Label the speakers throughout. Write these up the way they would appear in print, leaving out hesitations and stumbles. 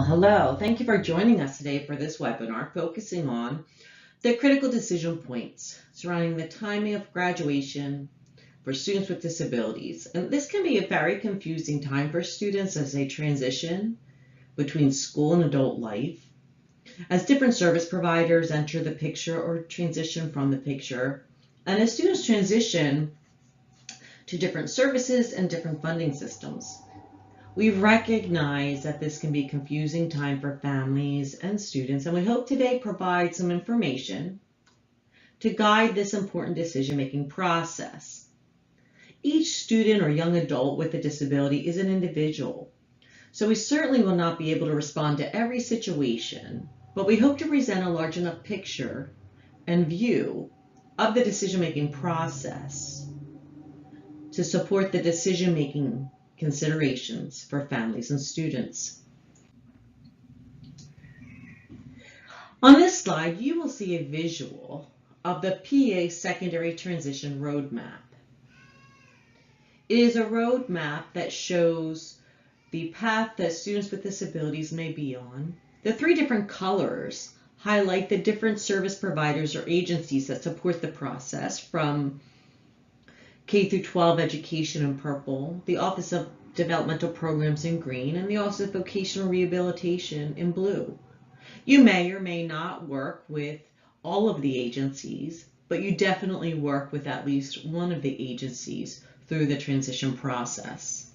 Speaker 1: Hello, thank you for joining us today for this webinar focusing on the critical decision points surrounding the timing of graduation for students with disabilities. And this can be a very confusing time for students as they transition between school and adult life, as different service providers enter the picture or transition from the picture, and as students transition to different services and different funding systems. We recognize that this can be a confusing time for families and students, and we hope today provide some information to guide this important decision-making process. Each student or young adult with a disability is an individual, so we certainly will not be able to respond to every situation, but we hope to present a large enough picture and view of the decision-making process to support the decision-making considerations for families and students. On this slide, you will see a visual of the PA Secondary Transition Roadmap. It is a roadmap that shows the path that students with disabilities may be on. The three different colors highlight the different service providers or agencies that support the process, from K through 12 education in purple, the Office of Developmental Programs in green, and the Office of Vocational Rehabilitation in blue. You may or may not work with all of the agencies, but you definitely work with at least one of the agencies through the transition process.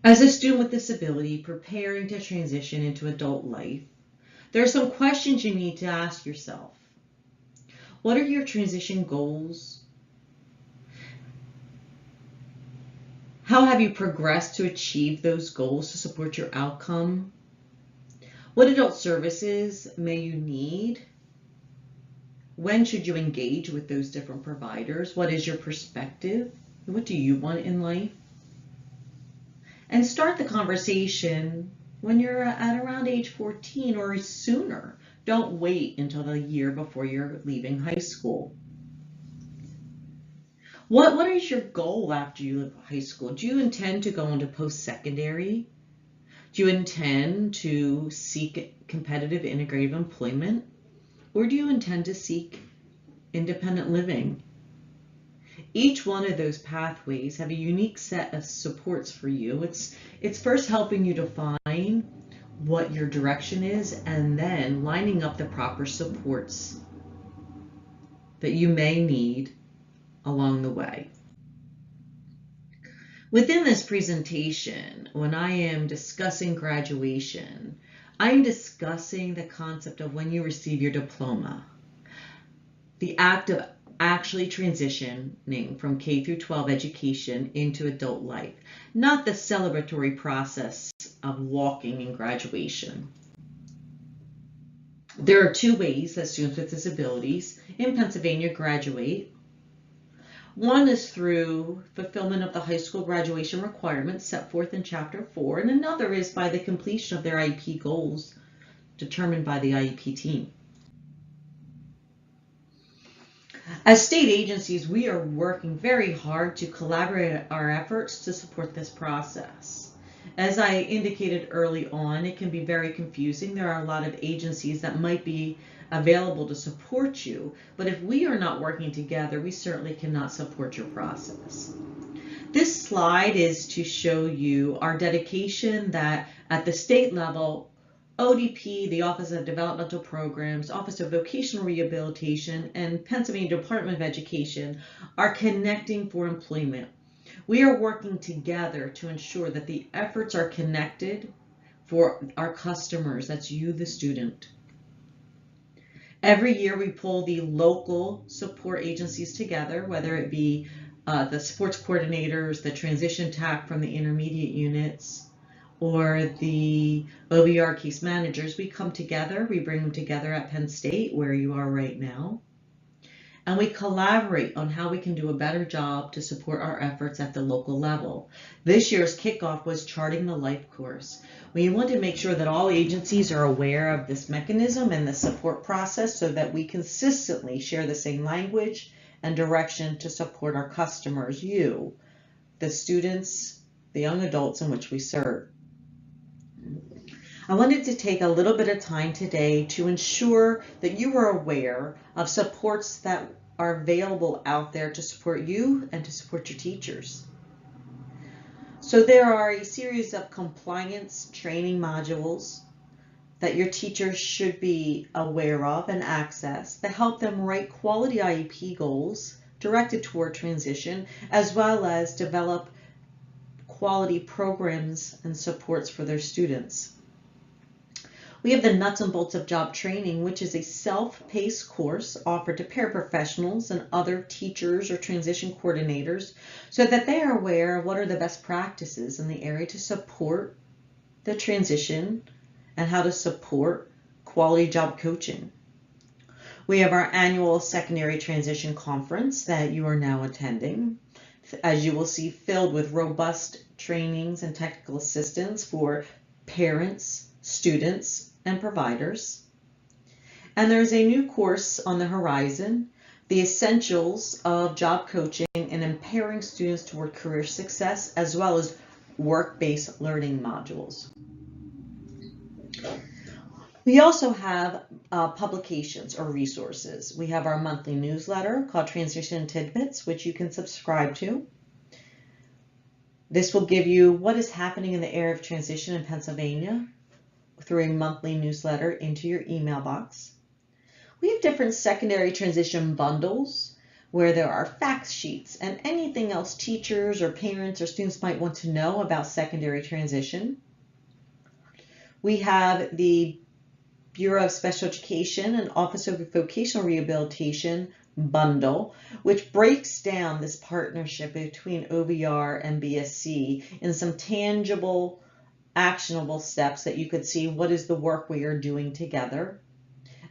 Speaker 1: As a student with disability preparing to transition into adult life, there are some questions you need to ask yourself. What are your transition goals? How have you progressed to achieve those goals to support your outcome? What adult services may you need? When should you engage with those different providers? What is your perspective? What do you want in life? And start the conversation when you're at around age 14 or sooner. Don't wait until the year before you're leaving high school. What is your goal after you leave high school? Do you intend to go into post-secondary? Do you intend to seek competitive integrative employment? Or do you intend to seek independent living? Each one of those pathways have a unique set of supports for you. It's first helping you define what your direction is, and then lining up the proper supports that you may need along the way. Within this presentation, when I am discussing graduation, I'm discussing the concept of when you receive your diploma, the act of actually transitioning from K through 12 education into adult life, not the celebratory process of walking in graduation. There are two ways that students with disabilities in Pennsylvania graduate. One is through fulfillment of the high school graduation requirements set forth in Chapter 4, and another is by the completion of their IEP goals determined by the IEP team. As state agencies, we are working very hard to collaborate our efforts to support this process. As I indicated early on, it can be very confusing. There are a lot of agencies that might be available to support you, but if we are not working together, we certainly cannot support your process. This slide is to show you our dedication that at the state level, ODP, the Office of Developmental Programs, Office of Vocational Rehabilitation, and Pennsylvania Department of Education are connecting for employment. We are working together to ensure that the efforts are connected for our customers. That's you, the student. Every year we pull the local support agencies together, whether it be the sports coordinators, the transition TAC from the intermediate units, or the OVR case managers. We come together, we bring them together at Penn State, where you are right now, and we collaborate on how we can do a better job to support our efforts at the local level. This year's kickoff was charting the life course. We want to make sure that all agencies are aware of this mechanism and the support process so that we consistently share the same language and direction to support our customers, you, the students, the young adults in which we serve. I wanted to take a little bit of time today to ensure that you are aware of supports that are available out there to support you and to support your teachers. So there are a series of compliance training modules that your teachers should be aware of and access that help them write quality IEP goals directed toward transition, as well as develop quality programs and supports for their students. We have the Nuts and Bolts of Job Training, which is a self-paced course offered to paraprofessionals and other teachers or transition coordinators so that they are aware of what are the best practices in the area to support the transition and how to support quality job coaching. We have our annual Secondary Transition Conference that you are now attending, as you will see, filled with robust trainings and technical assistance for parents, students, and providers. And there's a new course on the horizon, The Essentials of Job Coaching and Empowering Students Toward Career Success, as well as work-based learning modules. We also have publications or resources. We have our monthly newsletter called Transition Tidbits, which you can subscribe to. This will give you what is happening in the area of transition in Pennsylvania through a monthly newsletter into your email box. We have different secondary transition bundles where there are fact sheets and anything else teachers or parents or students might want to know about secondary transition. We have the Bureau of Special Education and Office of Vocational Rehabilitation bundle, which breaks down this partnership between OVR and BSC in some tangible, actionable steps that you could see what is the work we are doing together.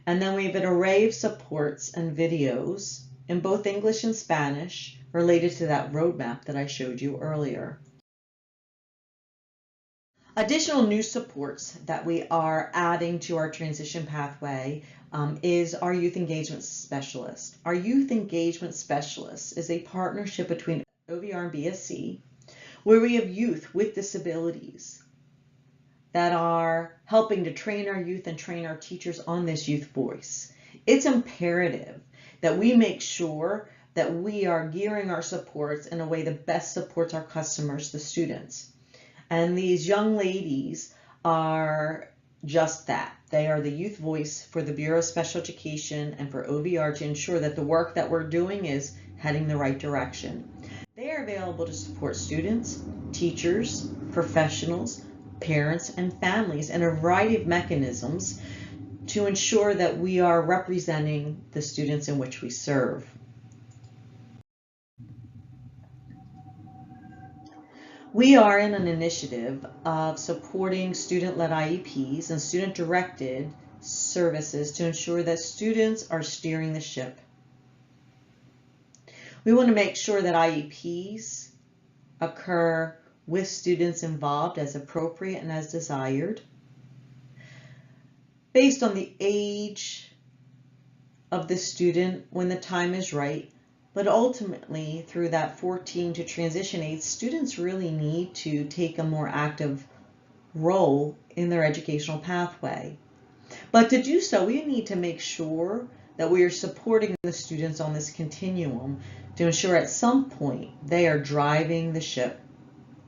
Speaker 1: And then we have an array of supports and videos in both English and Spanish related to that roadmap that I showed you earlier. Additional new supports that we are adding to our transition pathway is our Youth Engagement Specialist. Our Youth Engagement Specialist is a partnership between OVR and BSC where we have youth with disabilities that are helping to train our youth and train our teachers on this youth voice. It's imperative that we make sure that we are gearing our supports in a way that best supports our customers, the students. And these young ladies are just that. They are the youth voice for the Bureau of Special Education and for OVR to ensure that the work that we're doing is heading the right direction. They are available to support students, teachers, professionals, parents, and families in a variety of mechanisms to ensure that we are representing the students in which we serve. We are in an initiative of supporting student-led IEPs and student-directed services to ensure that students are steering the ship. We want to make sure that IEPs occur with students involved as appropriate and as desired, based on the age of the student when the time is right. But ultimately, through that 14 to transition age, students really need to take a more active role in their educational pathway. But to do so, we need to make sure that we are supporting the students on this continuum to ensure at some point they are driving the ship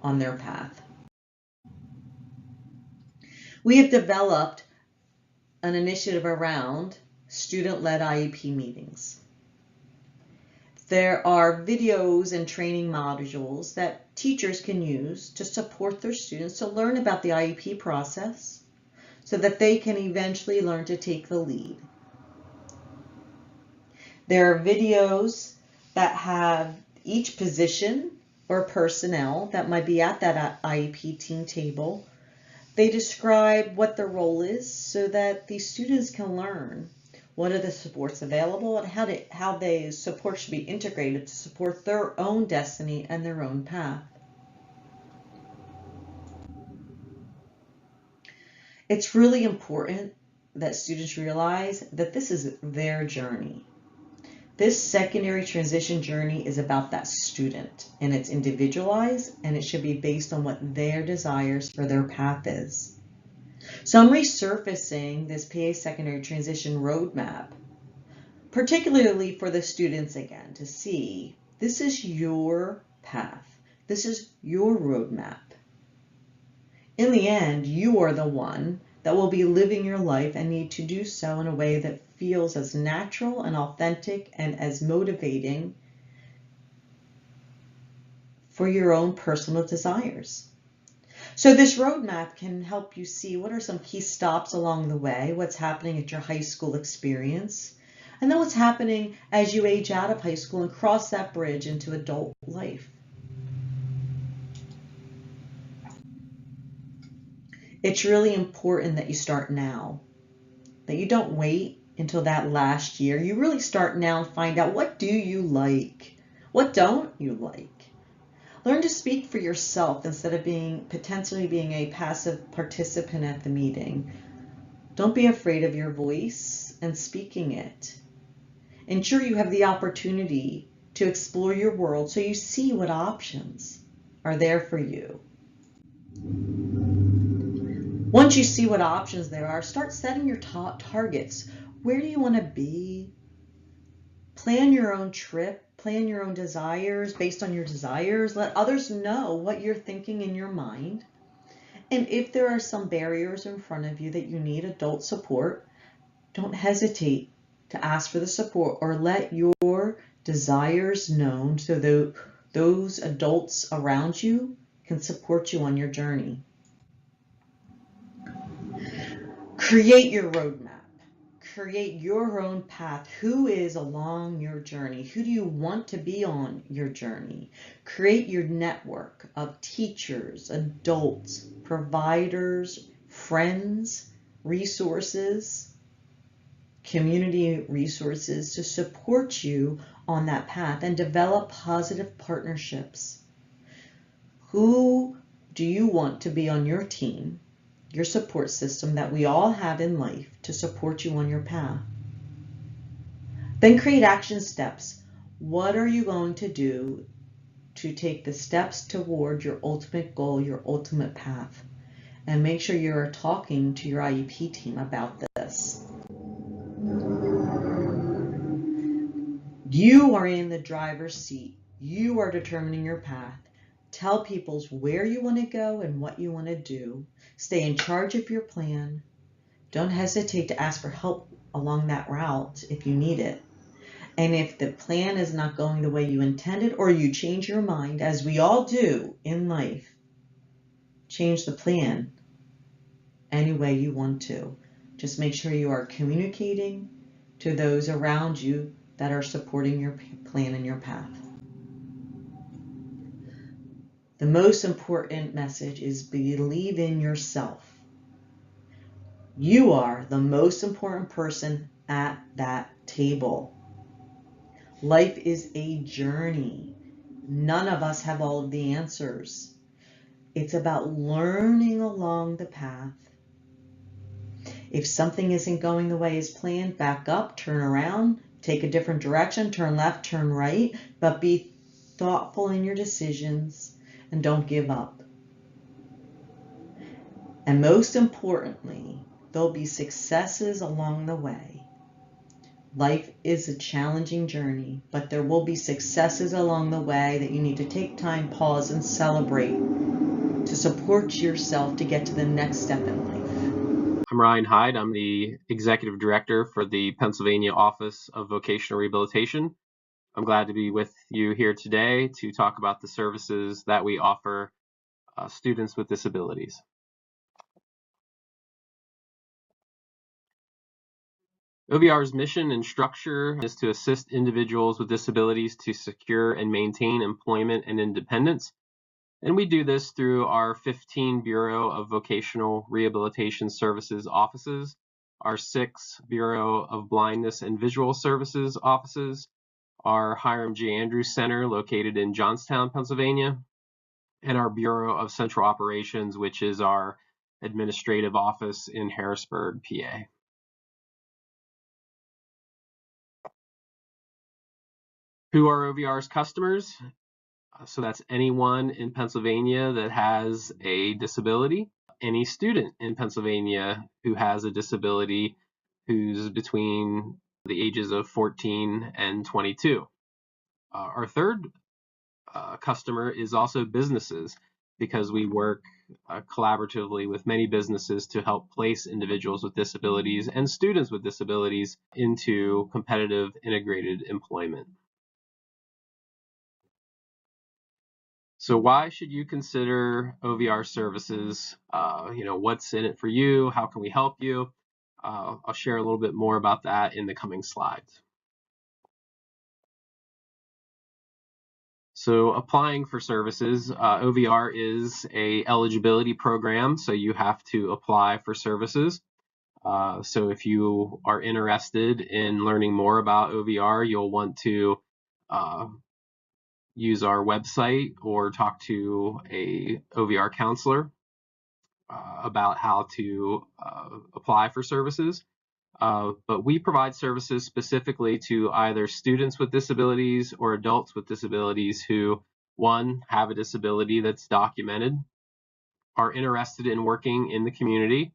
Speaker 1: on their path. We have developed an initiative around student-led IEP meetings. There are videos and training modules that teachers can use to support their students to learn about the IEP process so that they can eventually learn to take the lead. There are videos that have each position or personnel that might be at that IEP team table. They describe what their role is so that the students can learn what are the supports available and how the support should be integrated to support their own destiny and their own path. It's really important that students realize that this is their journey. This secondary transition journey is about that student, and it's individualized, and it should be based on what their desires for their path is. So I'm resurfacing this PA Secondary Transition Roadmap, particularly for the students again, to see this is your path. This is your roadmap. In the end, you are the one that will be living your life and need to do so in a way that feels as natural and authentic and as motivating for your own personal desires. So this roadmap can help you see what are some key stops along the way, what's happening at your high school experience, and then what's happening as you age out of high school and cross that bridge into adult life. It's really important that you start now, that you don't wait until that last year. You really start now and find out, what do you like? What don't you like? Learn to speak for yourself instead of potentially being a passive participant at the meeting. Don't be afraid of your voice and speaking it. Ensure you have the opportunity to explore your world so you see what options are there for you. Once you see what options there are, start setting your targets. Where do you want to be? Plan your own trip, plan your own desires based on your desires. Let others know what you're thinking in your mind. And if there are some barriers in front of you that you need adult support, don't hesitate to ask for the support or let your desires known so those adults around you can support you on your journey. Create your roadmap. Create your own path. Who is along your journey? Who do you want to be on your journey? Create your network of teachers, adults, providers, friends, resources, community resources to support you on that path, and develop positive partnerships. Who do you want to be on your team, your support system that we all have in life to support you on your path? Then create action steps. What are you going to do to take the steps toward your ultimate goal, your ultimate path? And make sure you're talking to your IEP team about this. You are in the driver's seat. You are determining your path. Tell people where you want to go and what you want to do. Stay in charge of your plan. Don't hesitate to ask for help along that route if you need it. And if the plan is not going the way you intended, or you change your mind, as we all do in life, change the plan any way you want to. Just make sure you are communicating to those around you that are supporting your plan and your path. The most important message is believe in yourself. You are the most important person at that table. Life is a journey. None of us have all of the answers. It's about learning along the path. If something isn't going the way as planned, back up, turn around, take a different direction, turn left, turn right, but be thoughtful in your decisions and don't give up. And most importantly, there'll be successes along the way. Life is a challenging journey, but there will be successes along the way that you need to take time, pause, and celebrate to support yourself to get to the next step in life.
Speaker 2: I'm Ryan Hyde. I'm the Executive Director for the Pennsylvania Office of Vocational Rehabilitation. I'm glad to be with you here today to talk about the services that we offer students with disabilities. OVR's mission and structure is to assist individuals with disabilities to secure and maintain employment and independence. And we do this through our 15 Bureau of Vocational Rehabilitation Services offices, our 6 Bureau of Blindness and Visual Services offices, our Hiram G. Andrews Center located in Johnstown, Pennsylvania, and our Bureau of Central Operations, which is our administrative office in Harrisburg, PA. Who are OVR's customers? So that's anyone in Pennsylvania that has a disability. any student in Pennsylvania who has a disability who's between the ages of 14 and 22. Our third customer is also businesses, because we work collaboratively with many businesses to help place individuals with disabilities and students with disabilities into competitive integrated employment. So why should you consider OVR services? What's in it for you? How can we help you? I'll share a little bit more about that in the coming slides. So applying for services, OVR is a eligibility program, so you have to apply for services. So if you are interested in learning more about OVR, you'll want to use our website or talk to a OVR counselor about how to apply for services. But we provide services specifically to either students with disabilities or adults with disabilities who, one, have a disability that's documented, are interested in working in the community,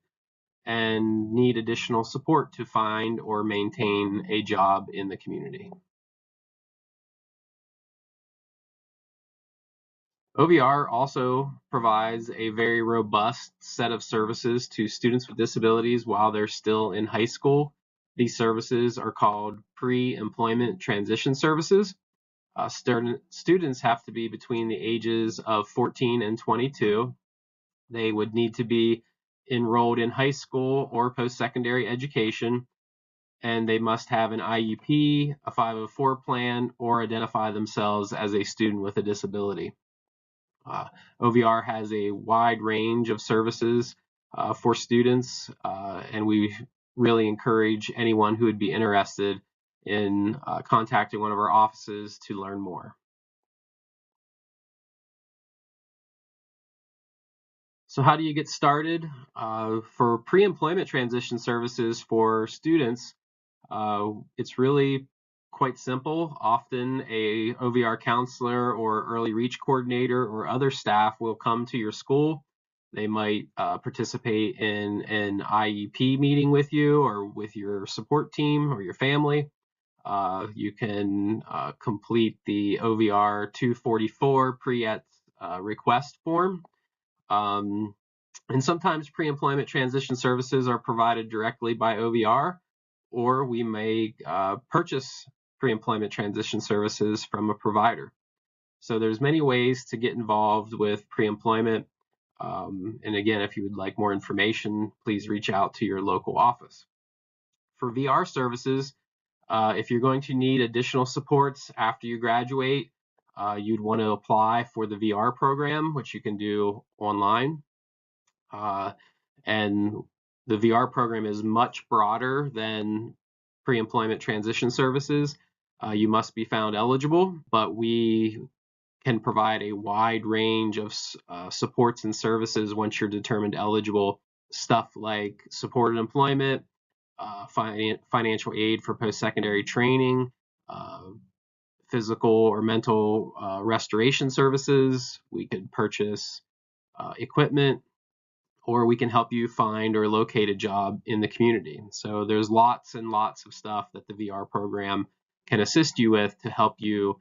Speaker 2: and need additional support to find or maintain a job in the community. OVR also provides a very robust set of services to students with disabilities while they're still in high school. These services are called pre-employment transition services. Students have to be between the ages of 14 and 22. They would need to be enrolled in high school or post-secondary education, and they must have an IEP, a 504 plan, or identify themselves as a student with a disability. OVR has a wide range of services for students, and we really encourage anyone who would be interested in contacting one of our offices to learn more. So how do you get started? For pre-employment transition services for students, it's really quite simple. Often a OVR counselor or early reach coordinator or other staff will come to your school. They might participate in an IEP meeting with you or with your support team or your family. You can complete the OVR 244 pre-ET request form. And sometimes pre-employment transition services are provided directly by OVR, or we may purchase pre-employment transition services from a provider. So there's many ways to get involved with pre-employment. And again, if you would like more information, please reach out to your local office. For VR services, if you're going to need additional supports after you graduate, you'd want to apply for the VR program, which you can do online. And the VR program is much broader than pre-employment transition services. You must be found eligible, but we can provide a wide range of supports and services once you're determined eligible. Stuff like supported employment, financial aid for post-secondary training, physical or mental restoration services. We could purchase equipment, or we can help you find or locate a job in the community. So there's lots and lots of stuff that the VR program can assist you with to help you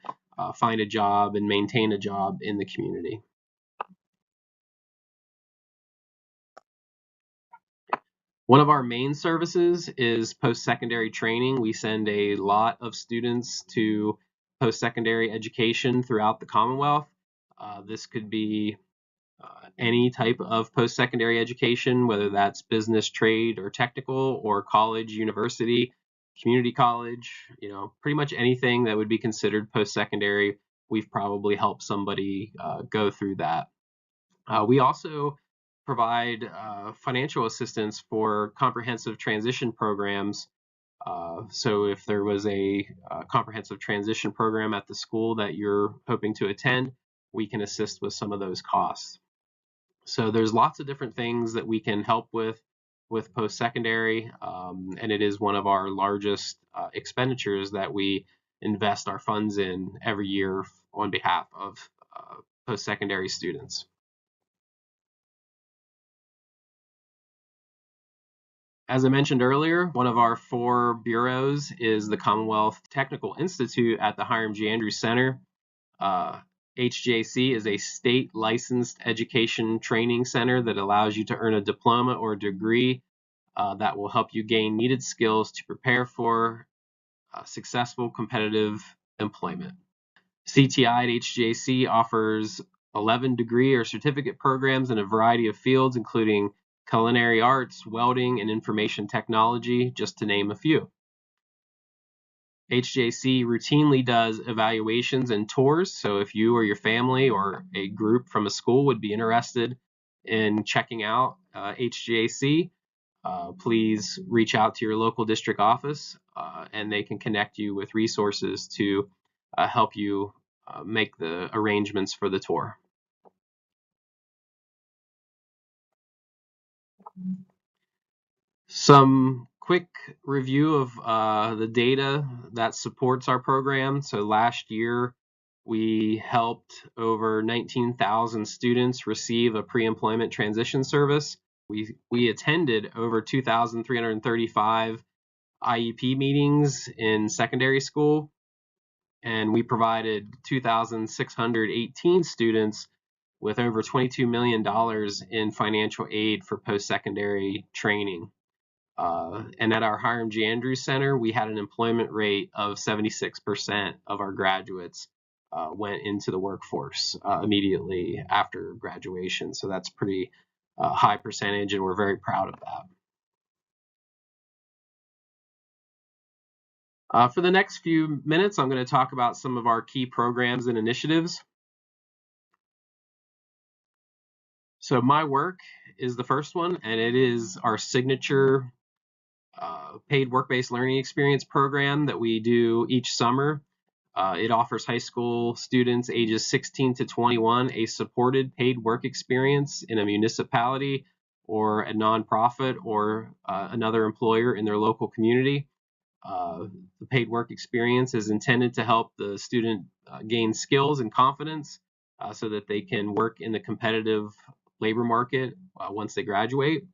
Speaker 2: find a job and maintain a job in the community. One of our main services is post-secondary training. We send a lot of students to post-secondary education throughout the Commonwealth. This could be any type of post-secondary education, whether that's business, trade, or technical, or college, university, community college, pretty much anything that would be considered post-secondary, we've probably helped somebody go through that. We also provide financial assistance for comprehensive transition programs. So if there was a comprehensive transition program at the school that you're hoping to attend, we can assist with some of those costs. So there's lots of different things that we can help with post-secondary, and it is one of our largest expenditures that we invest our funds in every year on behalf of post-secondary students. As I mentioned earlier, one of our 4 bureaus is the Commonwealth Technical Institute at the Hiram G. Andrews Center. HGAC is a state licensed education training center that allows you to earn a diploma or a degree that will help you gain needed skills to prepare for successful competitive employment. CTI at HGAC offers 11 degree or certificate programs in a variety of fields, including culinary arts, welding, and information technology, just to name a few. HGAC routinely does evaluations and tours, so if you or your family or a group from a school would be interested in checking out HGAC, please reach out to your local district office and they can connect you with resources to help you make the arrangements for the tour. Some quick review of the data that supports our program. So last year, we helped over 19,000 students receive a pre-employment transition service. We attended over 2,335 IEP meetings in secondary school, and we provided 2,618 students with over $22 million in financial aid for post-secondary training. And at our Hiram G. Andrews Center, we had an employment rate of 76% of our graduates went into the workforce immediately after graduation. So that's pretty high percentage, and we're very proud of that. For the next few minutes, I'm going to talk about some of our key programs and initiatives. So My Work is the first one, and it is our signature paid work-based learning experience program that we do each summer. It offers high school students ages 16 to 21 a supported paid work experience in a municipality or a nonprofit or another employer in their local community. The paid work experience is intended to help the student gain skills and confidence so that they can work in the competitive labor market once they graduate.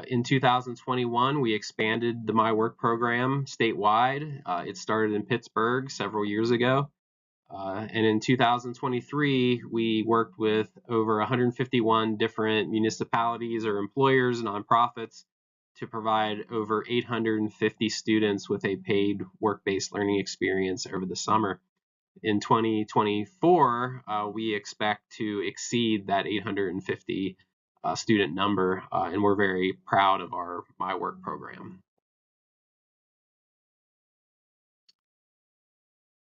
Speaker 2: In 2021, we expanded the My Work program statewide. It started in Pittsburgh several years ago. And in 2023, we worked with over 151 different municipalities or employers, nonprofits, to provide over 850 students with a paid work-based learning experience over the summer. In 2024, we expect to exceed that 850 student number, and we're very proud of our My Work program.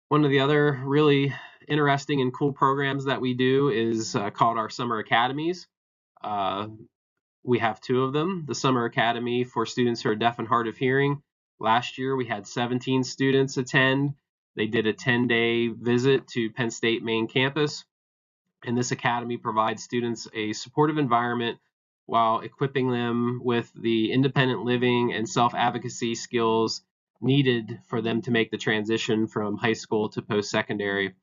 Speaker 2: One of the other really interesting and cool programs that we do is called our Summer Academies. We have 2 of them. The Summer Academy for students who are deaf and hard of hearing. Last year, we had 17 students attend. They did a 10-day visit to Penn State main campus. And this academy provides students a supportive environment while equipping them with the independent living and self-advocacy skills needed for them to make the transition from high school to post-secondary.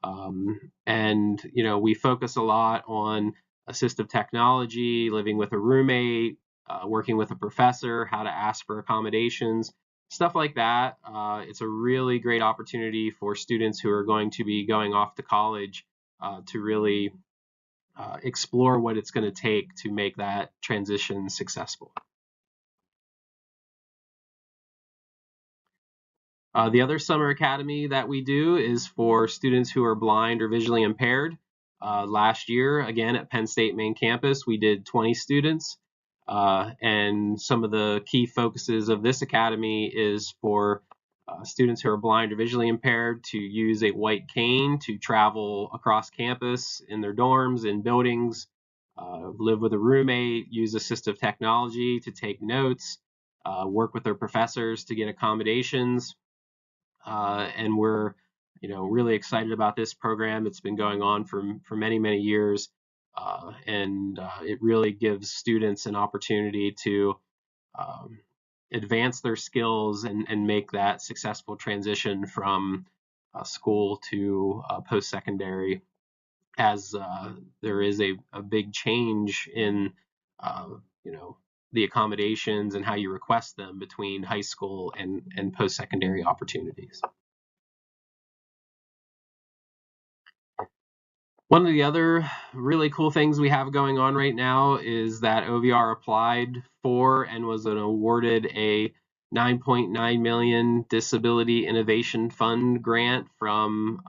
Speaker 2: And we focus a lot on assistive technology, living with a roommate, working with a professor, how to ask for accommodations, stuff like that. It's a really great opportunity for students who are going to be going off to college to really explore what it's going to take to make that transition successful. The other summer academy that we do is for students who are blind or visually impaired. Last year, again, at Penn State main campus, we did 20 students. And some of the key focuses of this academy is for students who are blind or visually impaired to use a white cane to travel across campus in their dorms, in buildings, live with a roommate, use assistive technology to take notes, work with their professors to get accommodations. And we're really excited about this program. It's been going on for many, many years. And it really gives students an opportunity to advance their skills and make that successful transition from school to post-secondary, as there is a big change in the accommodations and how you request them between high school and post-secondary opportunities. One of the other really cool things we have going on right now is that OVR applied for and was awarded a $9.9 million Disability Innovation Fund grant from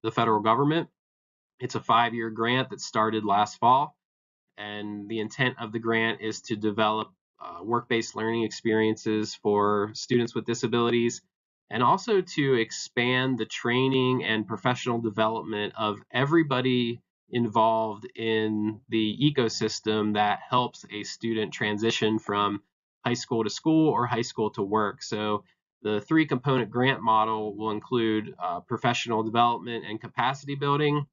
Speaker 2: the federal government. It's a 5-year grant that started last fall, and the intent of the grant is to develop work-based learning experiences for students with disabilities, and also to expand the training and professional development of everybody involved in the ecosystem that helps a student transition from high school to school or high school to work. So the 3-component grant model will include professional development and capacity building,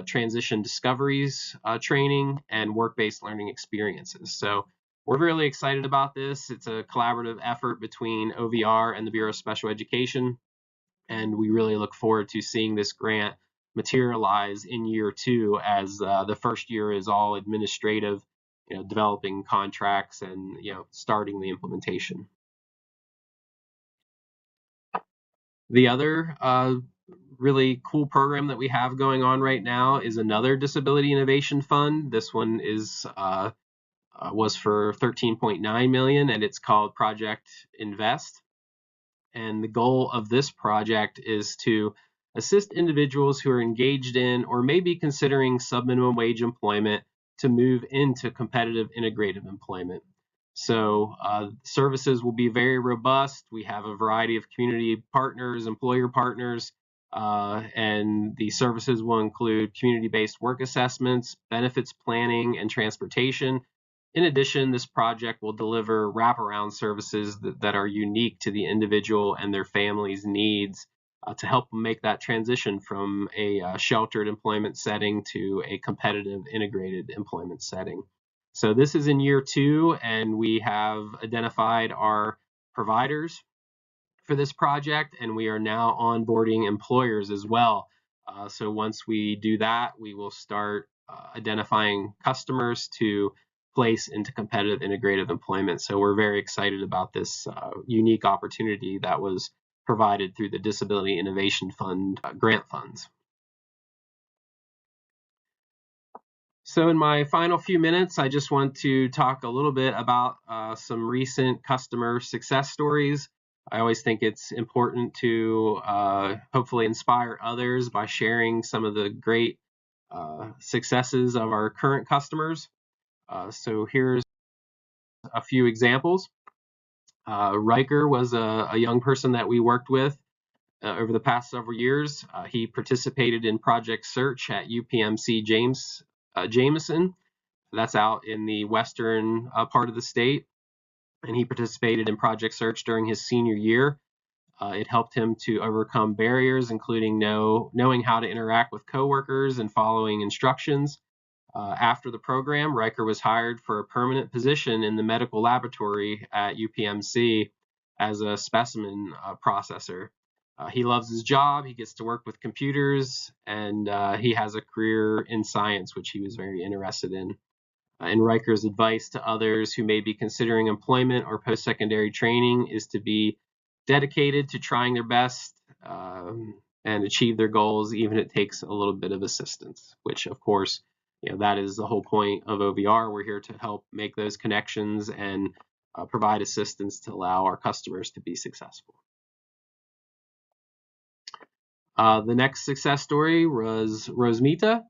Speaker 2: transition discoveries training, and work-based learning experiences. So we're really excited about this. It's a collaborative effort between OVR and the Bureau of Special Education, and we really look forward to seeing this grant materialize in year 2, as the first year is all administrative, developing contracts and starting the implementation. The other really cool program that we have going on right now is another Disability Innovation Fund. This one was for $13.9 million, and it's called Project Invest. And the goal of this project is to assist individuals who are engaged in or may be considering subminimum wage employment to move into competitive integrative employment. So services will be very robust. We have a variety of community partners, employer partners, and the services will include community-based work assessments, benefits planning, and transportation. In addition, this project will deliver wraparound services that are unique to the individual and their family's needs to help them make that transition from a sheltered employment setting to a competitive integrated employment setting. So this is in year 2, and we have identified our providers for this project, and we are now onboarding employers as well. So once we do that, we will start identifying customers to place into competitive integrative employment. So we're very excited about this unique opportunity that was provided through the Disability Innovation Fund grant funds. So in my final few minutes, I just want to talk a little bit about some recent customer success stories. I always think it's important to hopefully inspire others by sharing some of the great successes of our current customers. So here's a few examples. Riker was a young person that we worked with over the past several years. He participated in Project Search at UPMC Jameson. That's out in the western part of the state. And he participated in Project Search during his senior year. It helped him to overcome barriers, including knowing how to interact with coworkers and following instructions. After the program, Riker was hired for a permanent position in the medical laboratory at UPMC as a specimen processor. He loves his job, he gets to work with computers, and he has a career in science, which he was very interested in. And Riker's advice to others who may be considering employment or post-secondary training is to be dedicated to trying their best and achieve their goals, even if it takes a little bit of assistance, which of course, that is the whole point of OVR. We're here to help make those connections and provide assistance to allow our customers to be successful. The next success story was Rosmita.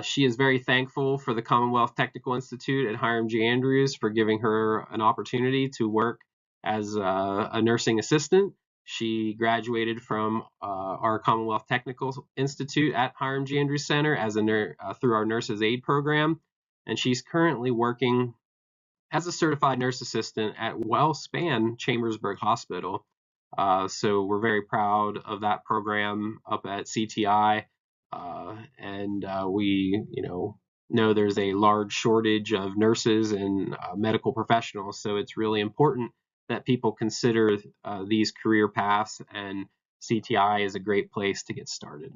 Speaker 2: She is very thankful for the Commonwealth Technical Institute at Hiram G. Andrews for giving her an opportunity to work as a nursing assistant. She graduated from our Commonwealth Technical Institute at Hiram G. Andrews Center as through our Nurses Aid program, and she's currently working as a certified nurse assistant at WellSpan Chambersburg Hospital. So we're very proud of that program up at CTI, and we know there's a large shortage of nurses and medical professionals, so it's really important that people consider these career paths, and CTI is a great place to get started.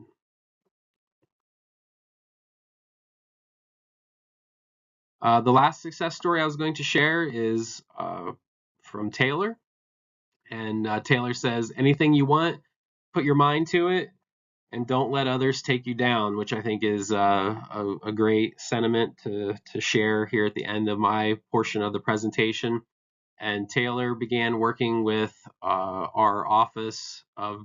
Speaker 2: The last success story I was going to share is from Taylor. And Taylor says, anything you want, put your mind to it, and don't let others take you down, which I think is a great sentiment to share here at the end of my portion of the presentation. And Taylor began working with our Altoona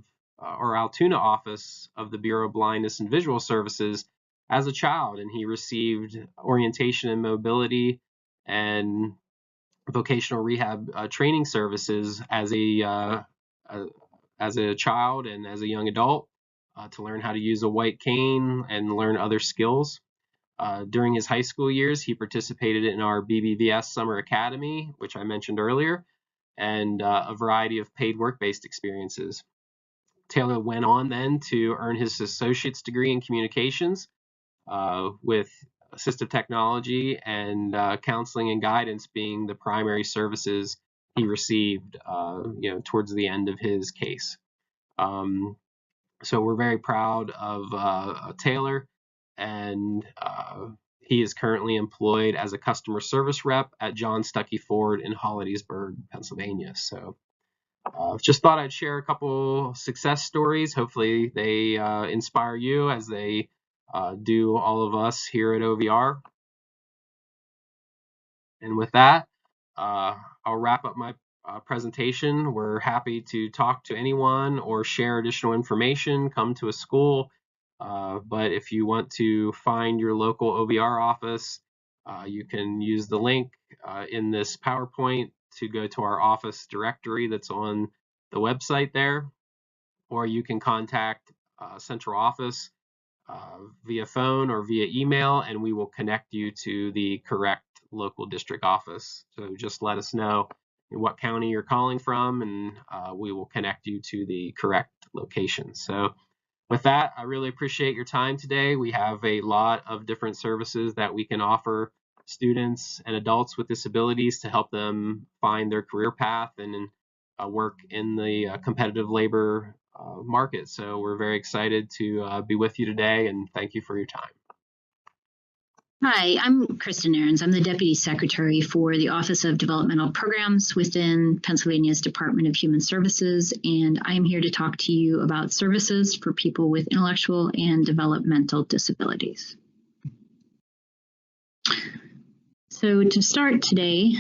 Speaker 2: office of the Bureau of Blindness and Visual Services as a child, and he received orientation and mobility and vocational rehab training services as a child and as a young adult to learn how to use a white cane and learn other skills. During his high school years, he participated in our BBVS Summer Academy, which I mentioned earlier, and a variety of paid work-based experiences. Taylor went on then to earn his associate's degree in communications with assistive technology and counseling and guidance being the primary services he received towards the end of his case. So we're very proud of Taylor, and he is currently employed as a customer service rep at John Stuckey Ford in Hollidaysburg, Pennsylvania. So just thought I'd share a couple success stories. Hopefully they inspire you as they do all of us here at OVR. And with that, I'll wrap up my presentation. We're happy to talk to anyone or share additional information, come to a school. But if you want to find your local OVR office, you can use the link in this PowerPoint to go to our office directory that's on the website there, or you can contact central office via phone or via email, and we will connect you to the correct local district office. So just let us know in what county you're calling from, and we will connect you to the correct location. So with that, I really appreciate your time today. We have a lot of different services that we can offer students and adults with disabilities to help them find their career path and work in the competitive labor market. So we're very excited to be with you today, and thank you for your time.
Speaker 3: Hi, I'm Kristen Ahrens. I'm the Deputy Secretary for the Office of Developmental Programs within Pennsylvania's Department of Human Services, and I'm here to talk to you about services for people with intellectual and developmental disabilities. So to start today,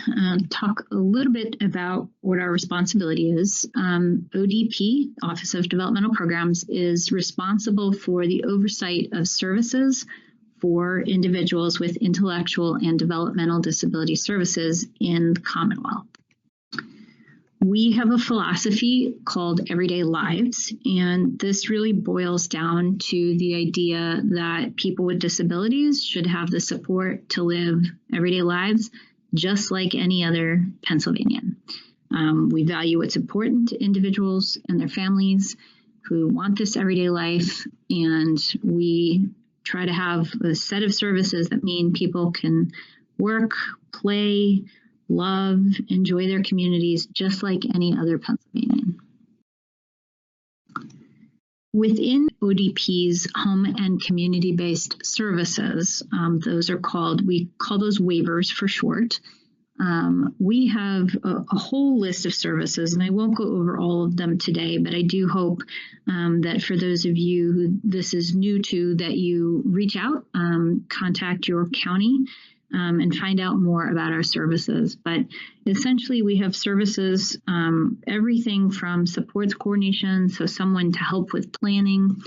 Speaker 3: talk a little bit about what our responsibility is. ODP, Office of Developmental Programs, is responsible for the oversight of services for individuals with intellectual and developmental disability services in the Commonwealth. We have a philosophy called Everyday Lives, and this really boils down to the idea that people with disabilities should have the support to live everyday lives just like any other Pennsylvanian. We value what's important to individuals and their families who want this everyday life, and we try to have a set of services that mean people can work, play, love, enjoy their communities just like any other Pennsylvanian. Within ODP's home and community-based services, we call those waivers for short. We have a whole list of services, and I won't go over all of them today, but I do hope that for those of you who this is new to, that you reach out, contact your county, and find out more about our services. But essentially, we have services, everything from supports coordination, so someone to help with planning,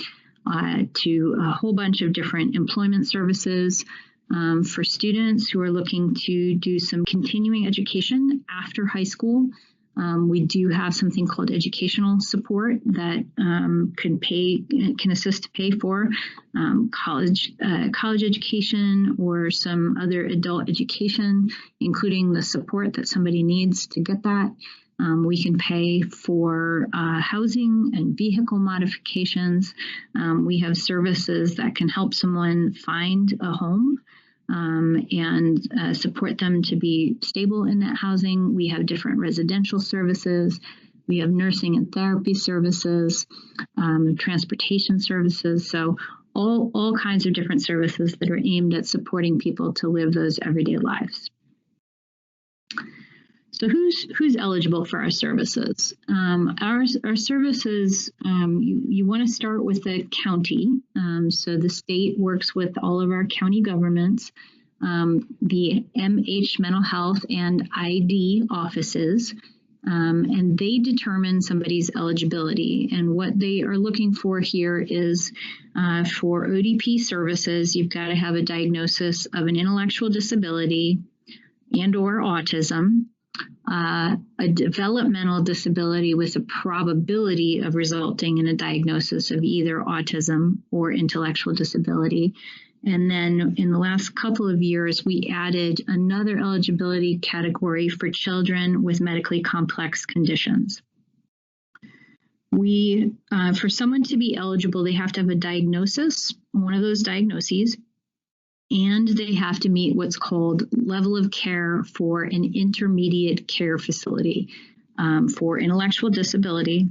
Speaker 3: to a whole bunch of different employment services, for students who are looking to do some continuing education after high school. We do have something called educational support that can assist to pay for college education or some other adult education, including the support that somebody needs to get that. We can pay for housing and vehicle modifications. We have services that can help someone find a home and support them to be stable in that housing. We have different residential services. We have nursing and therapy services, transportation services. So all kinds of different services that are aimed at supporting people to live those everyday lives. So who's eligible for our services? Our services, you want to start with the county. So the state works with all of our county governments, the MH Mental Health and ID offices, and they determine somebody's eligibility. And what they are looking for here is for ODP services, you've got to have a diagnosis of an intellectual disability and or autism, a developmental disability with a probability of resulting in a diagnosis of either autism or intellectual disability. And then in the last couple of years, we added another eligibility category for children with medically complex conditions. For someone to be eligible, they have to have a diagnosis, one of those diagnoses, and they have to meet what's called level of care for an intermediate care facility for intellectual disability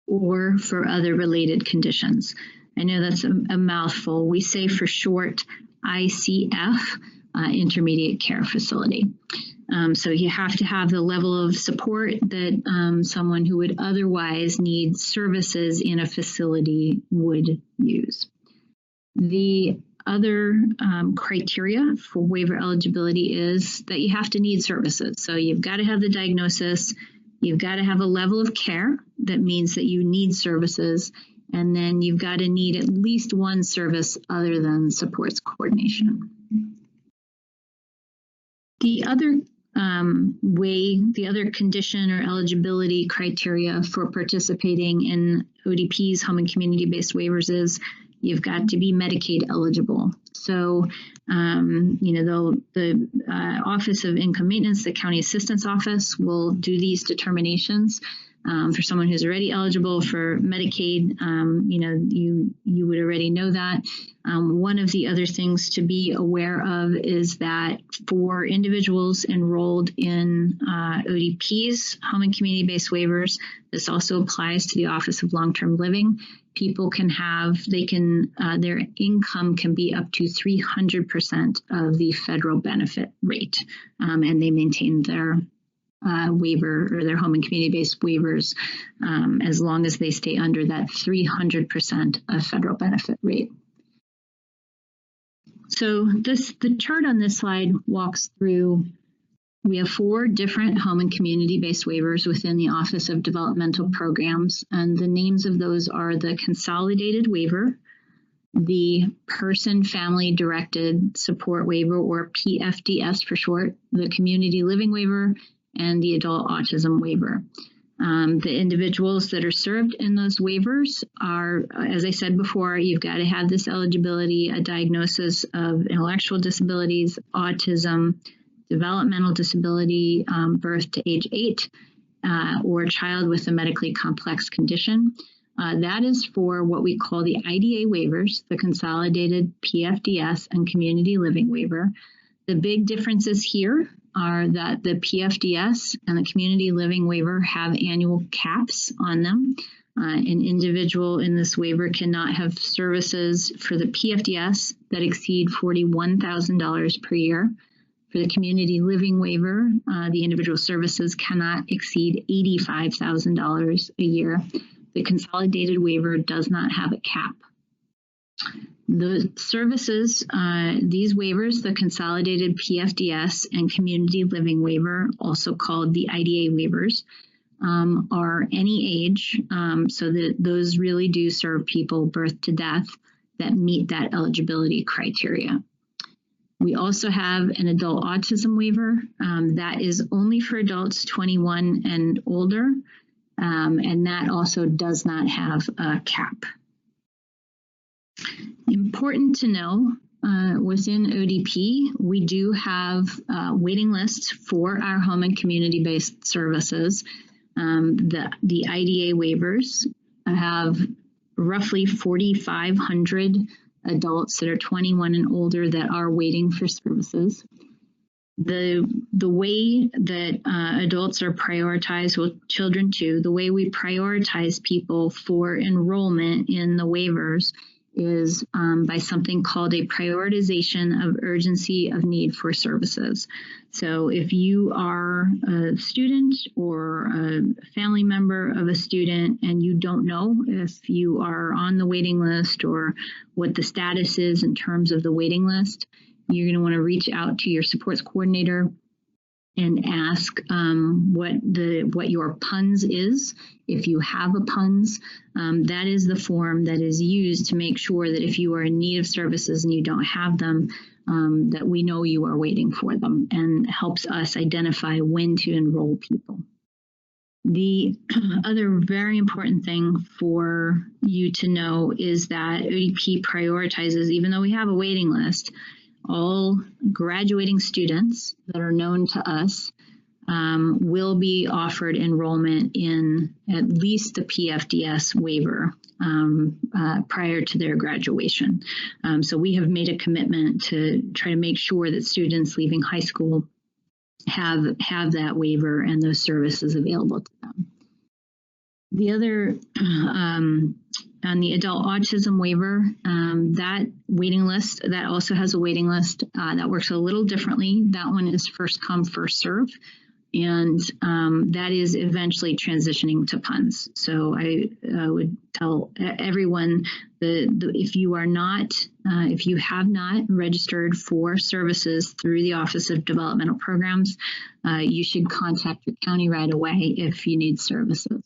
Speaker 3: or for other related conditions. I know that's a mouthful. We say for short ICF, intermediate care facility. So you have to have the level of support that someone who would otherwise need services in a facility would use. The other criteria for waiver eligibility is that you have to need services. So you've got to have the diagnosis, you've got to have a level of care that means that you need services, and then you've got to need at least one service other than supports coordination. The other the other condition or eligibility criteria for participating in ODP's home and community-based waivers is you've got to be Medicaid eligible. So, the Office of Income Maintenance, the County Assistance Office, will do these determinations. For someone who's already eligible for Medicaid, you would already know that. One of the other things to be aware of is that for individuals enrolled in ODP's home and community-based waivers, this also applies to the Office of Long-Term Living. People can their income can be up to 300% of the federal benefit rate, and they maintain their waiver or their home and community-based waivers as long as they stay under that 300% of federal benefit rate. So the chart on this slide walks through, we have 4 different home and community-based waivers within the Office of Developmental Programs, and the names of those are the Consolidated Waiver, the Person Family Directed Support Waiver, or PFDS for short, the Community Living Waiver, and the Adult Autism Waiver. The individuals that are served in those waivers are, as I said before, you've got to have this eligibility, a diagnosis of intellectual disabilities, autism, developmental disability, birth to age 8, or a child with a medically complex condition. That is for what we call the IDA waivers, the Consolidated PFDS and Community Living Waiver. The big differences here are that the PFDS and the Community Living Waiver have annual caps on them. An individual in this waiver cannot have services for the PFDS that exceed $41,000 per year. For the Community Living Waiver, the individual services cannot exceed $85,000 a year. The Consolidated Waiver does not have a cap. The services, these waivers, the Consolidated PFDS and Community Living Waiver, also called the IDA waivers, are any age, so that those really do serve people birth to death that meet that eligibility criteria. We also have an Adult Autism Waiver that is only for adults 21 and older, and that also does not have a cap. Important to know, within ODP, we do have waiting lists for our home and community-based services. The IDA waivers have roughly 4,500 adults that are 21 and older that are waiting for services. The way that adults are prioritized, well, children too, the way we prioritize people for enrollment in the waivers is by something called a prioritization of urgency of need for services. So if you are a student or a family member of a student and you don't know if you are on the waiting list or what the status is in terms of the waiting list, you're going to want to reach out to your supports coordinator and ask what your PUNS is. If you have a PUNS, that is the form that is used to make sure that if you are in need of services and you don't have them, that we know you are waiting for them, and helps us identify when to enroll people. The other very important thing for you to know is that ODP prioritizes, even though we have a waiting list, all graduating students that are known to us will be offered enrollment in at least the PFDS waiver prior to their graduation. So we have made a commitment to try to make sure that students leaving high school have that waiver and those services available to them. The other, on the adult autism waiver, that waiting list, that also has a waiting list that works a little differently. That one is first come, first serve. And that is eventually transitioning to PUNS. So I would tell everyone that if you are not, if you have not registered for services through the Office of Developmental Programs, you should contact your county right away if you need services.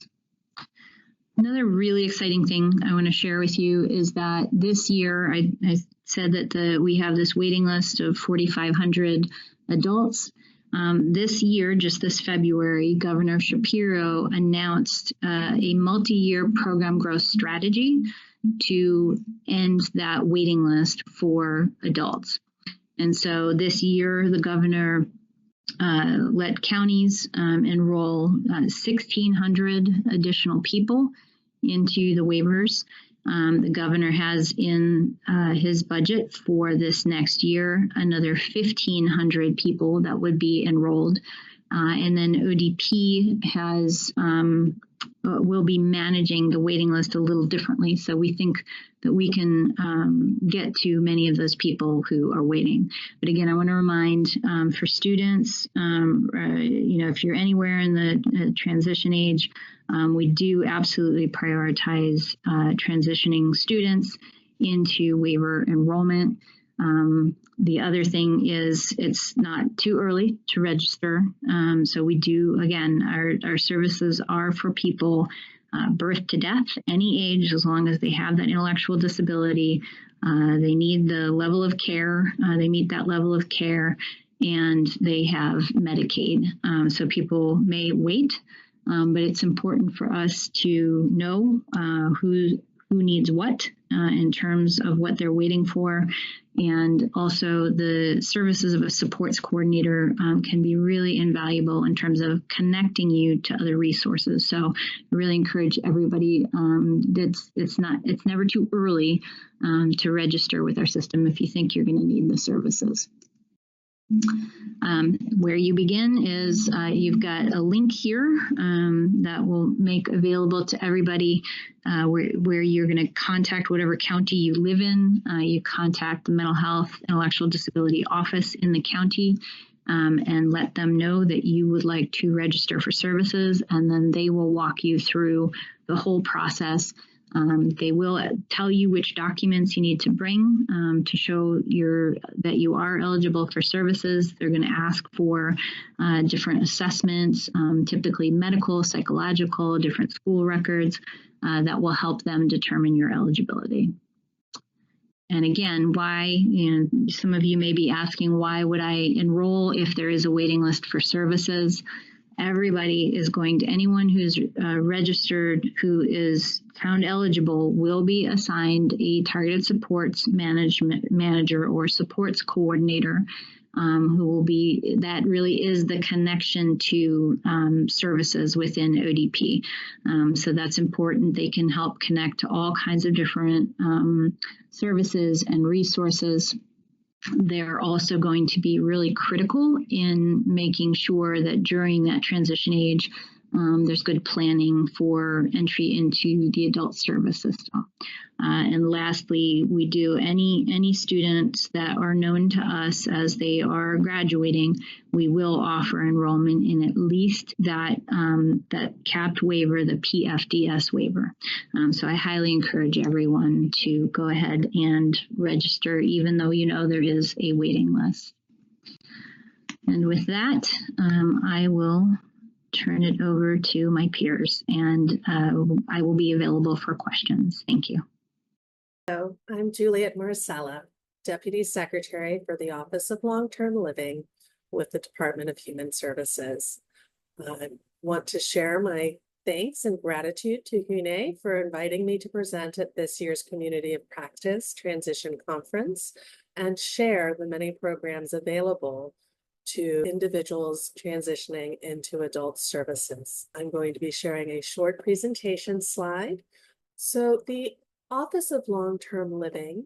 Speaker 3: Another really exciting thing I want to share with you is that this year, I said that we have this waiting list of 4,500 adults. This year, just this February, Governor Shapiro announced a multi-year program growth strategy to end that waiting list for adults. And so this year, the governor let counties enroll 1,600 additional people into the waivers. The governor has in his budget for this next year another 1,500 people that would be enrolled. And then ODP has will be managing the waiting list a little differently. So we think that we can get to many of those people who are waiting. But again, I want to remind for students, if you're anywhere in the transition age, we do absolutely prioritize transitioning students into waiver enrollment. The other thing is it's not too early to register. So we do, again, our services are for people birth to death, any age, as long as they have that intellectual disability. They need the level of care, they meet that level of care, and they have Medicaid. So people may wait, but it's important for us to know who needs what in terms of what they're waiting for. And also the services of a supports coordinator can be really invaluable in terms of connecting you to other resources. So I really encourage everybody it's never too early to register with our system if you think you're going to need the services. Where you begin is you've got a link here that will make available to everybody where you're going to contact whatever county you live in. You contact the Mental Health Intellectual Disability Office in the county and let them know that you would like to register for services, and then they will walk you through the whole process. They will tell you which documents you need to bring to show that you are eligible for services. They're going to ask for different assessments, typically medical, psychological, different school records that will help them determine your eligibility. And again, why, some of you may be asking, why would I enroll if there is a waiting list for services? Everybody is anyone who's registered who is found eligible will be assigned a targeted supports manager or supports coordinator who will be, that really is the connection to services within ODP. So that's important. They can help connect to all kinds of different services and resources. They're also going to be really critical in making sure that during that transition age, There's good planning for entry into the adult service system. And lastly, we do any students that are known to us as they are graduating, we will offer enrollment in at least that capped waiver, the PFDS waiver. So I highly encourage everyone to go ahead and register, even though there is a waiting list. And with that, I will turn it over to my peers, and I will be available for questions. Thank you.
Speaker 4: Hello, I'm Juliet Marcella, Deputy Secretary for the Office of Long-Term Living with the Department of Human Services. I want to share my thanks and gratitude to HUNE for inviting me to present at this year's Community of Practice Transition Conference and share the many programs available to individuals transitioning into adult services. I'm going to be sharing a short presentation slide. So the Office of Long-Term Living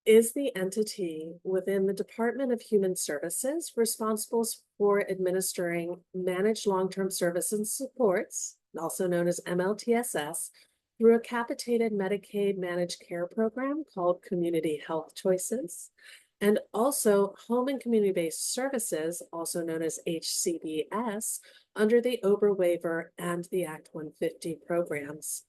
Speaker 4: is the entity within the Department of Human Services responsible for administering managed long-term services and supports, also known as MLTSS, through a capitated Medicaid managed care program called Community Health Choices, and also home and community-based services, also known as HCBS, under the OBRA waiver and the Act 150 programs.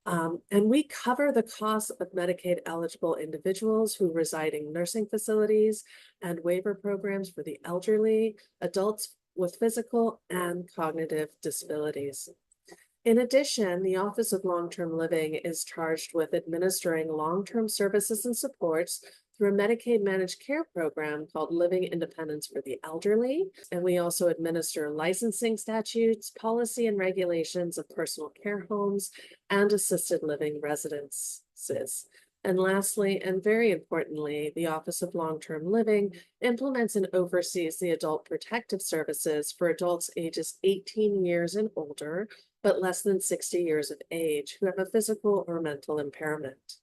Speaker 4: And we cover the costs of Medicaid eligible individuals who reside in nursing facilities and waiver programs for the elderly, adults with physical and cognitive disabilities. In addition, the Office of Long-Term Living is charged with administering long-term services and supports through a Medicaid managed care program called Living Independence for the Elderly. And we also administer licensing statutes, policy and regulations of personal care homes, and assisted living residences. And lastly, and very importantly, the Office of Long-Term Living implements and oversees the adult protective services for adults ages 18 years and older, but less than 60 years of age, who have a physical or mental impairment.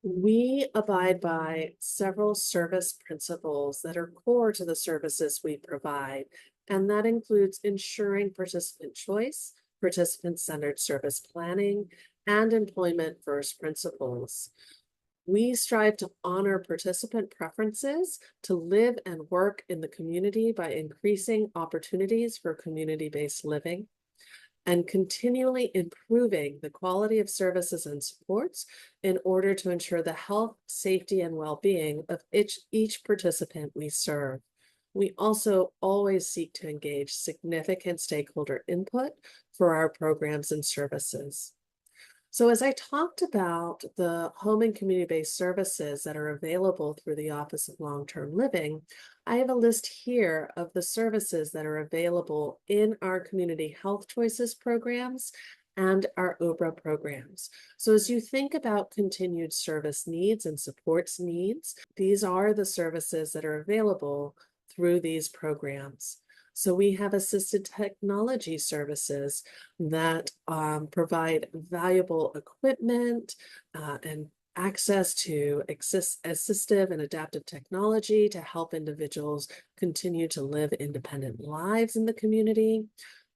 Speaker 4: We abide by several service principles that are core to the services we provide, and that includes ensuring participant choice, participant-centered service planning, and employment first principles. We strive to honor participant preferences to live and work in the community by increasing opportunities for community-based living, and continually improving the quality of services and supports in order to ensure the health, safety, and well-being of each participant we serve. We also always seek to engage significant stakeholder input for our programs and services. So as I talked about the home and community-based services that are available through the Office of Long-Term Living, I have a list here of the services that are available in our Community Health Choices programs and our OBRA programs. So as you think about continued service needs and supports needs, these are the services that are available through these programs. So we have assisted technology services that provide valuable equipment and access to assistive and adaptive technology to help individuals continue to live independent lives in the community.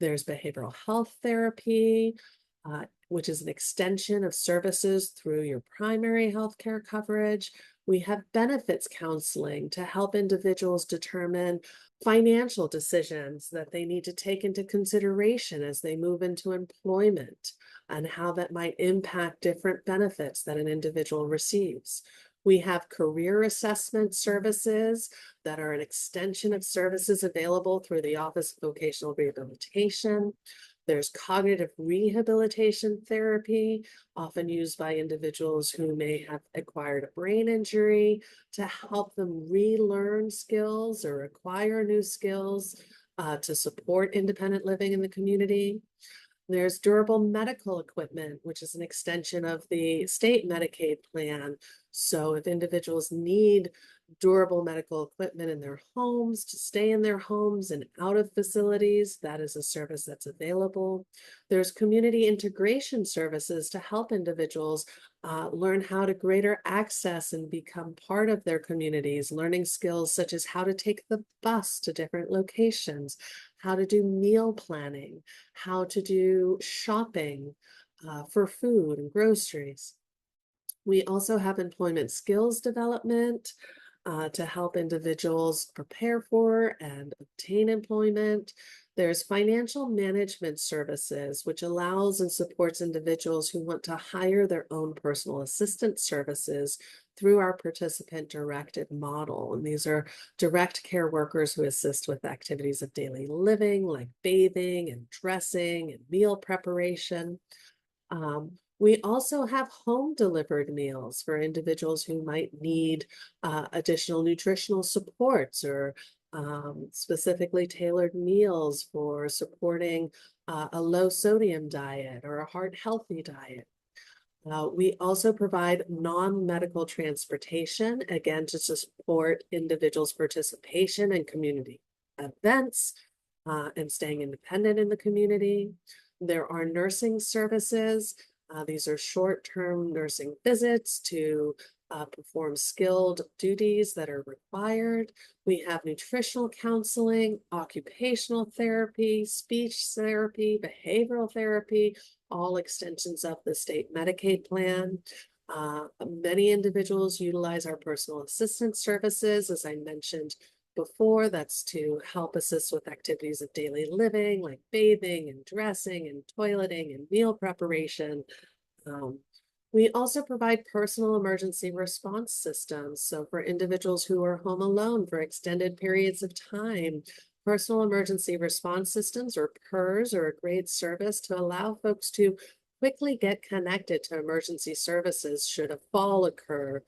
Speaker 4: There's behavioral health therapy, which is an extension of services through your primary health care coverage. We have benefits counseling to help individuals determine financial decisions that they need to take into consideration as they move into employment and how that might impact different benefits that an individual receives. We have career assessment services that are an extension of services available through the Office of Vocational Rehabilitation. There's cognitive rehabilitation therapy, often used by individuals who may have acquired a brain injury to help them relearn skills or acquire new skills to support independent living in the community. There's durable medical equipment, which is an extension of the state Medicaid plan. So if individuals need durable medical equipment in their homes to stay in their homes and out of facilities, that is a service that's available. There's community integration services to help individuals learn how to greater access and become part of their communities, learning skills such as how to take the bus to different locations, how to do meal planning, how to do shopping for food and groceries. We also have employment skills development to help individuals prepare for and obtain employment. There's financial management services, which allows and supports individuals who want to hire their own personal assistant services through our participant directed model. And these are direct care workers who assist with activities of daily living, like bathing and dressing and meal preparation. We also have home delivered meals for individuals who might need additional nutritional supports or specifically tailored meals for supporting a low sodium diet or a heart healthy diet. We also provide non-medical transportation, again, to support individuals' participation in community events and staying independent in the community. There are nursing services. These are short-term nursing visits to perform skilled duties that are required. We have nutritional counseling, occupational therapy, speech therapy, behavioral therapy, all extensions of the state Medicaid plan. Many individuals utilize our personal assistance services, as I mentioned before. That's to help assist with activities of daily living, like bathing and dressing and toileting and meal preparation. We also provide personal emergency response systems. So for individuals who are home alone for extended periods of time, personal emergency response systems, or PERS, are a great service to allow folks to quickly get connected to emergency services should a fall occur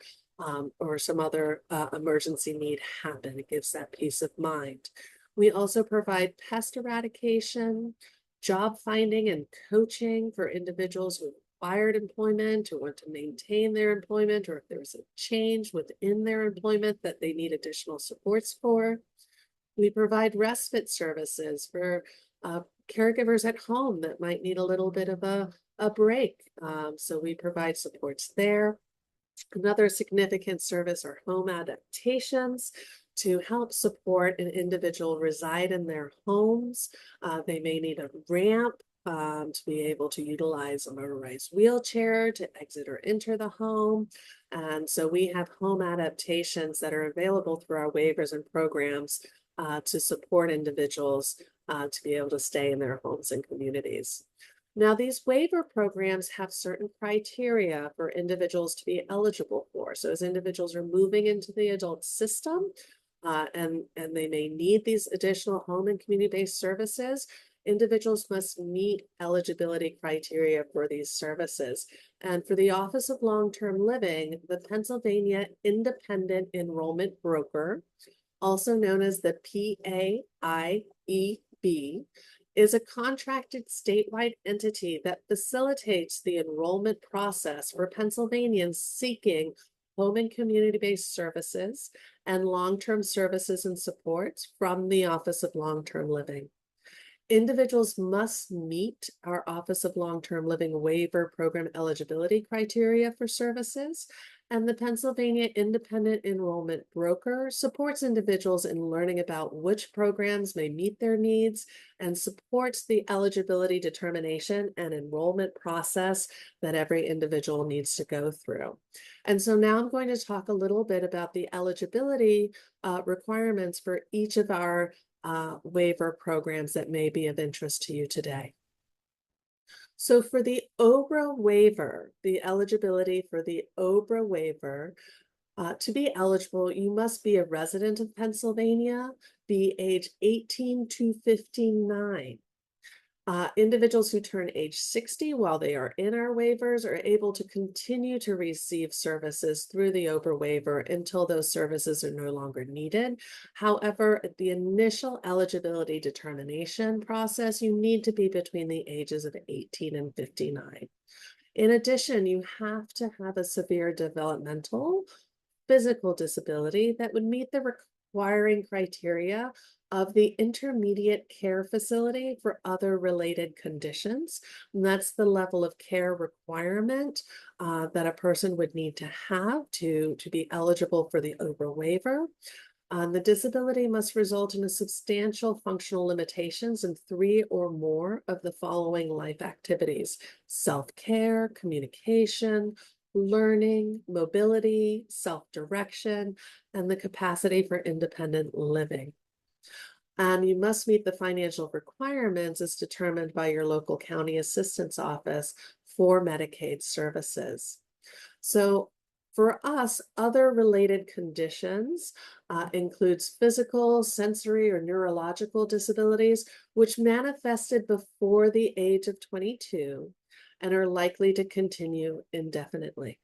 Speaker 4: or some other emergency need happen. It gives that peace of mind. We also provide pest eradication, job finding and coaching for individuals who acquired employment, who want to maintain their employment, or if there's a change within their employment that they need additional supports for. We provide respite services for caregivers at home that might need a little bit of a break. So we provide supports there. Another significant service are home adaptations to help support an individual reside in their homes. They may need a ramp to be able to utilize a motorized wheelchair to exit or enter the home. And so we have home adaptations that are available through our waivers and programs to support individuals to be able to stay in their homes and communities. Now, these waiver programs have certain criteria for individuals to be eligible for. So as individuals are moving into the adult system and they may need these additional home and community-based services, individuals must meet eligibility criteria for these services. And for the Office of Long-Term Living, the Pennsylvania Independent Enrollment Broker, also known as the PAIEB, is a contracted statewide entity that facilitates the enrollment process for Pennsylvanians seeking home and community-based services and long-term services and supports from the Office of Long-Term Living. Individuals must meet our Office of Long-Term Living waiver program eligibility criteria for services, and the Pennsylvania Independent Enrollment Broker supports individuals in learning about which programs may meet their needs and supports the eligibility determination and enrollment process that every individual needs to go through. And so now I'm going to talk a little bit about the eligibility requirements for each of our waiver programs that may be of interest to you today. So for the OBRA waiver, the eligibility for the OBRA waiver, to be eligible, you must be a resident of Pennsylvania, be age 18 to 59. Individuals who turn age 60 while they are in our waivers are able to continue to receive services through the OBRA waiver until those services are no longer needed. However, at the initial eligibility determination process, you need to be between the ages of 18 and 59. In addition, you have to have a severe developmental, physical disability that would meet the requiring criteria of the intermediate care facility for other related conditions. And that's the level of care requirement that a person would need to have to be eligible for the OBRA waiver. The disability must result in a substantial functional limitations in 3 or more of the following life activities: self-care, communication, learning, mobility, self-direction, and the capacity for independent living. You must meet the financial requirements as determined by your local county assistance office for Medicaid services. So for us, other related conditions includes physical, sensory, or neurological disabilities, which manifested before the age of 22 and are likely to continue indefinitely.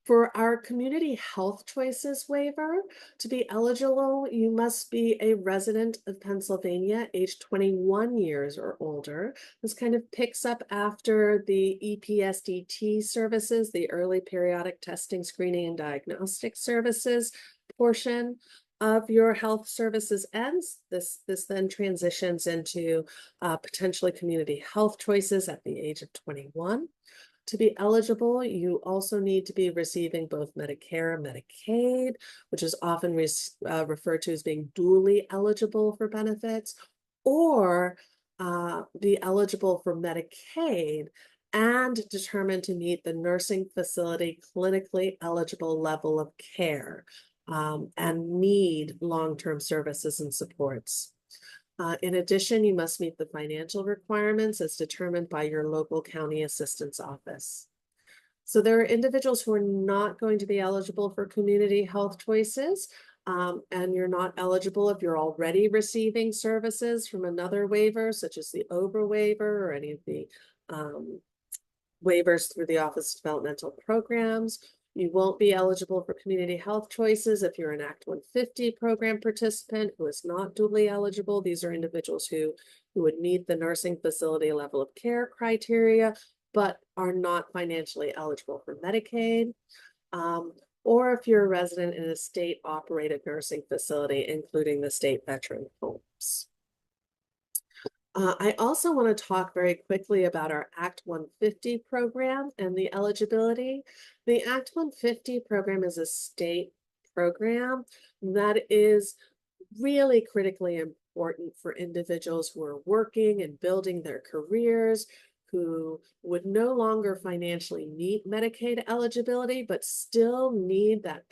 Speaker 4: For our community health choices waiver, to be eligible, you must be a resident of Pennsylvania, age 21 years or older. This kind of picks up after the EPSDT services, the early periodic testing, screening, and diagnostic services portion of your health services ends. This then transitions into potentially community health choices at the age of 21. To be eligible, you also need to be receiving both Medicare and Medicaid, which is often referred to as being dually eligible for benefits, or be eligible for Medicaid and determined to meet the nursing facility clinically eligible level of care and need long-term services and supports. In addition, you must meet the financial requirements as determined by your local county assistance office. So there are individuals who are not going to be eligible for community health choices, and you're not eligible if you're already receiving services from another waiver, such as the OBRA waiver or any of the waivers through the Office of Developmental Programs. You won't be eligible for community health choices if you're an Act 150 program participant who is not dually eligible. These are individuals who would meet the nursing facility level of care criteria, but are not financially eligible for Medicaid. Or if you're a resident in a state-operated nursing facility, including the state veteran homes. I also want to talk very quickly about our Act 150 program and the eligibility. The Act 150 program is a state program that is really critically important for individuals who are working and building their careers, who would no longer financially meet Medicaid eligibility, but still need that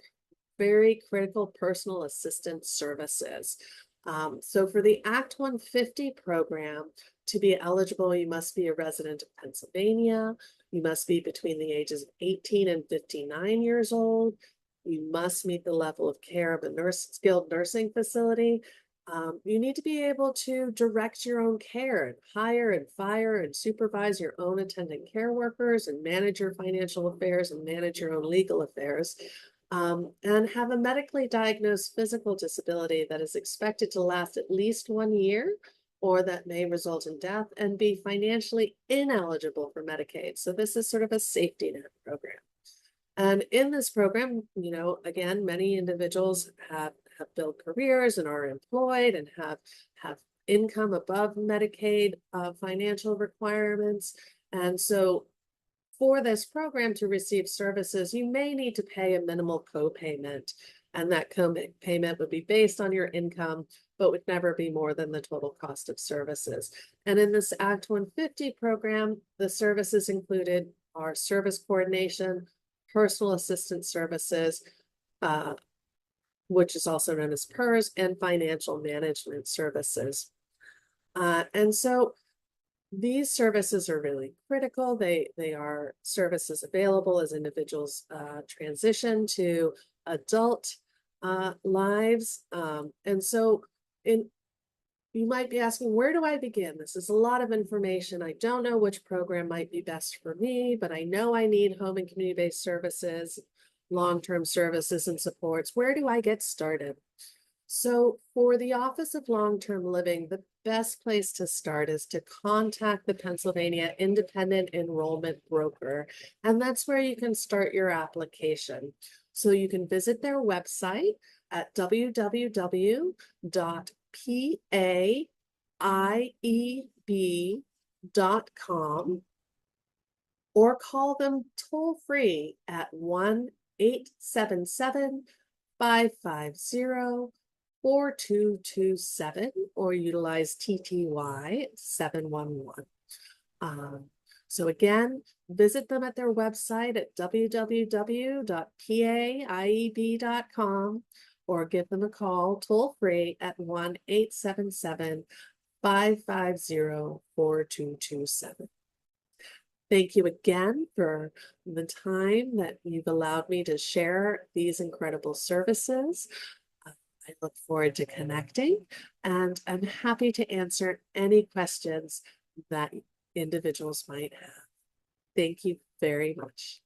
Speaker 4: very critical personal assistance services. So for the Act 150 program, to be eligible, you must be a resident of Pennsylvania. You must be between the ages of 18 and 59 years old. You must meet the level of care of a skilled nursing facility. You need to be able to direct your own care and hire and fire and supervise your own attendant care workers and manage your financial affairs and manage your own legal affairs. And have a medically diagnosed physical disability that is expected to last at least 1 year or that may result in death, and be financially ineligible for Medicaid. So this is sort of a safety net program. And in this program, you know, again, many individuals have built careers and are employed and have income above Medicaid financial requirements. And so for this program to receive services, you may need to pay a minimal copayment, and that payment would be based on your income, but would never be more than the total cost of services. And in this Act 150 program, the services included are service coordination, personal assistance services, which is also known as PERS, and financial management services. And so these services are really critical. They are services available as individuals transition to adult lives. And so you might be asking, where do I begin? This is a lot of information. I don't know which program might be best for me, but I know I need home and community-based services, long-term services and supports. Where do I get started? So for the Office of Long-Term Living, the best place to start is to contact the Pennsylvania Independent Enrollment Broker, and that's where you can start your application. So you can visit their website at www.paieb.com or call them toll-free at 1-877 550-4227 or utilize TTY 711. So again, visit them at their website at www.paieb.com or give them a call toll free at 1-877-550-4227. Thank you again for the time that you've allowed me to share these incredible services. I look forward to connecting, and I'm happy to answer any questions that individuals might have. Thank you very much.